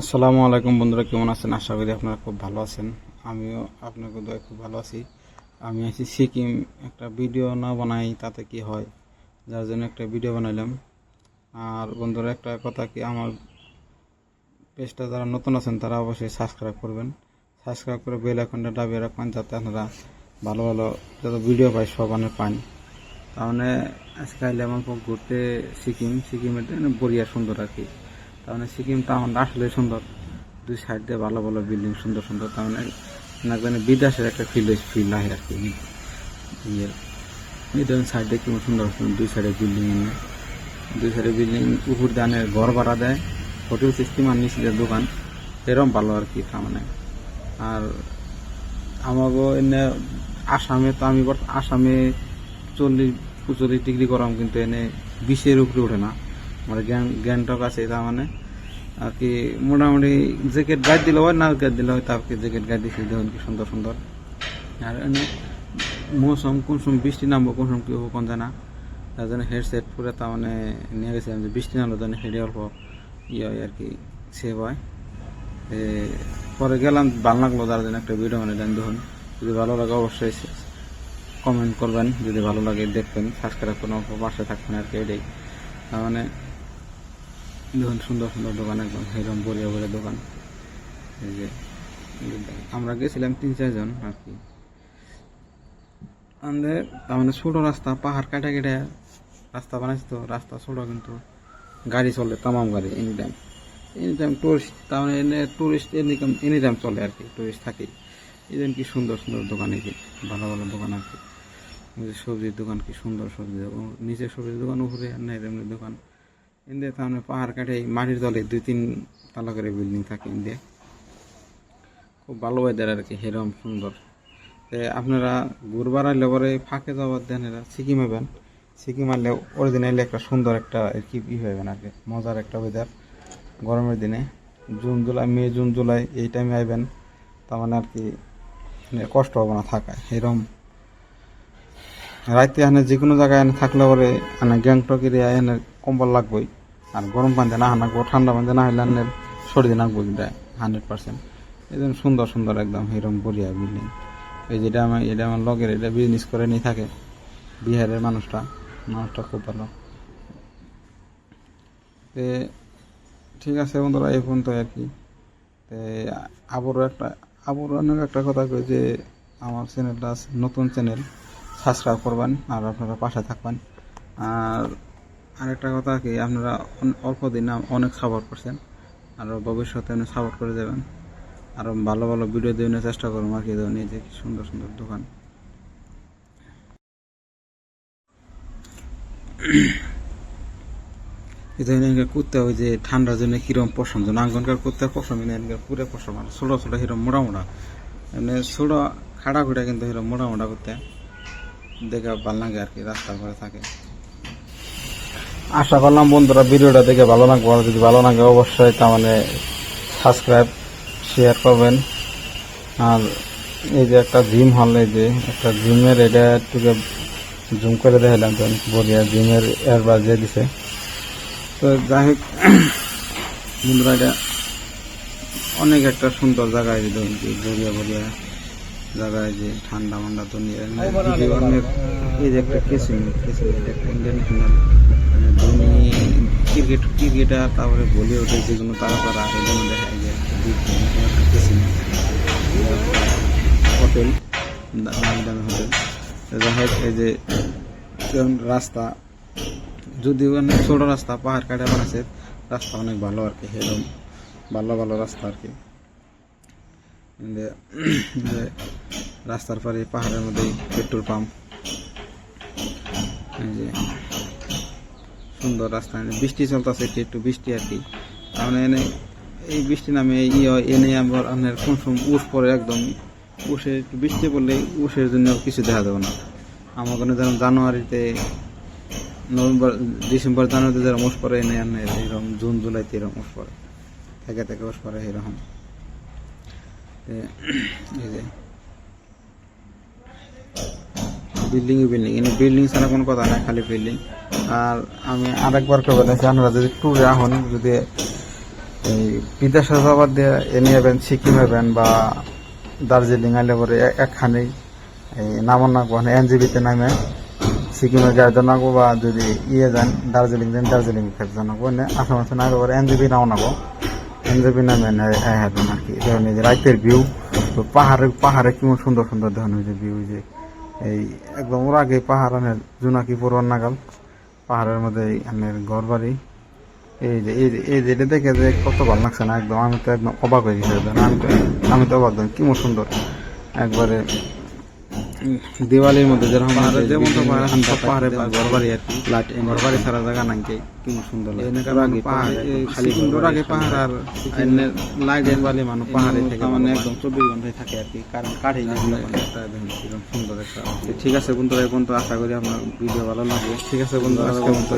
আসসালামু আলাইকুম বন্ধুরা, কেমন আছেন? আশা করি আপনারা খুব ভালো আছেন। আমিও আপনাকে দয়া খুব ভালো আছি। আমি আছি সিকিম। একটা ভিডিও না বানাই তাতে কি হয়, যার জন্য একটা ভিডিও বানাইলাম। আর বন্ধুরা, একটা কথা কি, আমার পেজটা যারা নতুন আছেন তারা অবশ্যই সাবস্ক্রাইব করবেন। সাবস্ক্রাইব করে বেল আইকনটা দাবিয়ে রাখবেন, যাতে আপনারা ভালো ভালো যত ভিডিও পাই সব পান। তার মানে আজকে আইলে আমার খুব ঘুরতে সিকিমের বড়িয়া সুন্দর আর কি। তার মানে সিকিম টাউন আসলে সুন্দর, দুই সাইড দিয়ে ভালো ভালো বিল্ডিং সুন্দর সুন্দর। তার মানে বিদেশের একটা ফিল আহে আর কি। সাইড দিয়ে কেমন সুন্দর সুন্দর দুই সাইডে বিল্ডিং উপর দানের ঘর ভাড়া দেয়, হোটেল সিস্টেম আর নিচে দোকান, এরকম ভালো আর কি। তার মানে আর আমাকে এনে আসামে, তো আমি আসামে 40-45 ডিগ্রি গরম, কিন্তু এনে 20-এর উপরে ওঠে না। মানে গ্যাংটক আছে, তার মানে আর কি মোটামুটি জ্যাকেট গায়ে দিলে হয়, না গায়ে দিলে হয়, তারপরে জ্যাকেট গায়ে দিয়েছি। দেখুন কি সুন্দর সুন্দর। আর এনে মৌসুম কোন সময় বৃষ্টি নামবো, কোন সময় কি হবো কোন জানা, তার জন্য হেডসেট পুরো তার মানে নিয়ে গেছিলাম যে বৃষ্টি নামলো জন্য হেডে অল্প হয় আর কি, সেভ হয়। পরে গেলাম, ভালো লাগলো, তার জন্য একটা ভিডিও বানাইলাম। দেখুন, যদি ভালো লাগে অবশ্যই কমেন্ট করবেন, যদি ভালো লাগে দেখবেন, সাবস্ক্রাইব করবেন, পাশে থাকবেন আর কি। এটাই তার মানে দেখুন সুন্দর সুন্দর দোকান, একদম এরকম বড়িয়া বড়িয়া দোকান। এই যে আমরা গেছিলাম 3-4 জন আর কি। আমাদের তার মানে ছোট রাস্তা, পাহাড় কাটা কেটে রাস্তা বানাইছে, তো রাস্তা ছোট, কিন্তু গাড়ি চলে, তামাম গাড়ি এনি টাইম টুরিস্ট। তার মানে এনে টুরিস্ট এনি টাইম চলে আর কি, টুরিস্ট থাকে। এই কি সুন্দর সুন্দর দোকান, এই যে ভালো ভালো দোকান আর কি। সবজির দোকান, কি সুন্দর সবজি, নিচে সবজির দোকান, উপরে এমনি দোকান। ইন্ডিয়া তার মানে পাহাড় কাটে মাটির তলে 2-3 তলা করে বিল্ডিং থাকে। ইন্ডিয়া খুব ভালো ওয়েদার আর কি, হেরম সুন্দর। আপনারা ঘুরবার আইলে পরে ফাঁকে যাওয়ার দেন, এরা সিকিম হবেন। সিকিম আনলে অরিজিনালি একটা সুন্দর একটা আর কি হইবেন আর কি, মজার একটা ওয়েদার। গরমের দিনে মে জুন জুলাই এই টাইমে আইবেন, তার মানে আর কি কষ্ট হবে না থাকায়। এরম রাইতে এখানে যে কোনো জায়গায় থাকলে পরে গ্যাংটক এরিয়া এখানে কম্বল লাগবেই। আর গরম পানিতে না হানাকবো, ঠান্ডা পানিতে না হইলে আনের সর্দি নাকবো, কিন্তু 100%। এই জন্য সুন্দর সুন্দর একদম এরকম বড়িয়া বিল্ডিং। এই এটা আমার লগের, এটা বিজনেস করে নিয়ে থাকে, বিহারের মানুষটা খুব ভালো। ঠিক আছে বন্ধুরা, এই পর্যন্ত আর কি। আবারও অনেক একটা কথা কই যে আমার চ্যানেলটা নতুন চ্যানেল, সাবস্ক্রাইব করবেন আর আপনারা পাশে থাকবেন। আর আরেকটা কথা কি, আপনারা অল্প দিন অনেক সাপোর্ট করছেন, আর ভবিষ্যতে অনেক সাপোর্ট করে দেবেন। আরও ভালো ভালো ভিডিও দেওয়ার চেষ্টা করবো আর কি। দেবেন এই যে সুন্দর সুন্দর দোকান। কুত্তা ওই যে ঠান্ডার জন্য কিরম পশম, যেন আঙ্গনকার কুত্তা পশম, পুরো পশম, আর ছোটো ছোটো হিরম মোটা মোটা, এমনি ছোটো খাড়া খুঁটা, কিন্তু হিরম মোটা মোটা কুত্তা দেখে ভালো লাগে আর কি, রাস্তার ঘরে থাকে। আশা করলাম বন্ধুরা ভিডিওটা দেখে ভালো লাগবে। আর যদি ভালো লাগে অবশ্যই তার মানে সাবস্ক্রাইব শেয়ার করবেন। আর এই যে একটা জিম হল, এই যে একটা জিমের, এটা একটু জুম করে দেখালাম, বলিয়া জিমের এয়ারবাস দিয়ে দিছে। তো যাই হোক বন্ধুরা, এটা অনেক একটা সুন্দর জায়গায়, দেখুন কি বড়িয়া বড়িয়া জায়গায়, যে ঠান্ডা মান্ডা তো নিয়ে অনেক। এই যে একটা একটা ইন্টারন্যাশনাল ধোনি ক্রিকেটার, তারপরে বলিউডের যে কোনো তারা এদের মধ্যে দেখা যায় হোটেল, দামি দামি হোটেল। যাই হোক, এই যে রাস্তা, যদিও অনেক ছোট রাস্তা, পাহাড় কাটা বানাচ্ছে, রাস্তা অনেক ভালো আর কি, এরকম ভালো ভালো রাস্তা আর কি। রাস্তার পরে পাহাড়ের মধ্যে পেট্রোল পাম্প, এই যে সুন্দর রাস্তা। বৃষ্টি চলতেছে, একটু বৃষ্টি আর কি। তার মানে এই বৃষ্টি নামে এনে আবার আপনার কোন সময় উস পরে, একদম উষে একটু বৃষ্টি পড়লে উষের জন্য কিছু দেখা যাবে না। আমার কোনো যেমন জানুয়ারিতে, নভেম্বর, ডিসেম্বর, জানুয়ারিতে যেরকম উস পরে, এনে আপনার এরকম জুন জুলাইতে এরকম উস পরে, থেকে উস পরে এরকম। এই যে বিল্ডিং ছাড়া কোনো কথা নাই, খালি বিল্ডিং। আর আমি আরেকবার করে বলেছি, আপনারা যদি ট্যুরে আহন, যদি এই বিদেশে যাবার দিয়ে এনে যাবেন, সিকিম হবেন বা দার্জিলিং আইলে পরে একখানেই এই নামন নাকবো এনজিবিতে নামে সিকিমে গাড়ি নাকবো, বা যদি যান দার্জিলিং যান দার্জিলিং ফের জানাবো আসাম আছে না পরে এনজিবি নাও নাবো, এনজিবি নামে হেঁটেন আর কি। দেখুন এই যে রাইতের ভিউ, পাহাড়ে কেমন সুন্দর সুন্দর দেখুন ওই যে ভিউ, যে এই একদম ওর আগে পাহাড় আনের জোনাকি পড়বার নাগাল, পাহাড়ের মধ্যে আনের ঘর বাড়ি। এই যে এটা দেখে যে কত ভালো লাগছে না, একদম আমি তো একদম অবাক হয়ে গেছি। আমি তো অবাক, কি সুন্দর একবারে দিওয়ালির মধ্যে যেরকম পাহাড়ে ঘর বাড়ি আর কি, ঘর বাড়ি ছাড়া জায়গা নাই, কি সুন্দর লাগে খালি সুন্দর আগে পাহাড় আর লাইটের বালি মানুষ পাহাড়ে থেকে মানে একদম 24 ঘন্টায় থাকে আর কি, কারণ কাঠে সুন্দর একটা। ঠিক আছে বন্ধুরা, এই পর্যন্ত আশা করি আপনার ভিডিও ভালো লাগবে। ঠিক আছে বন্ধুরা, আজকের মতো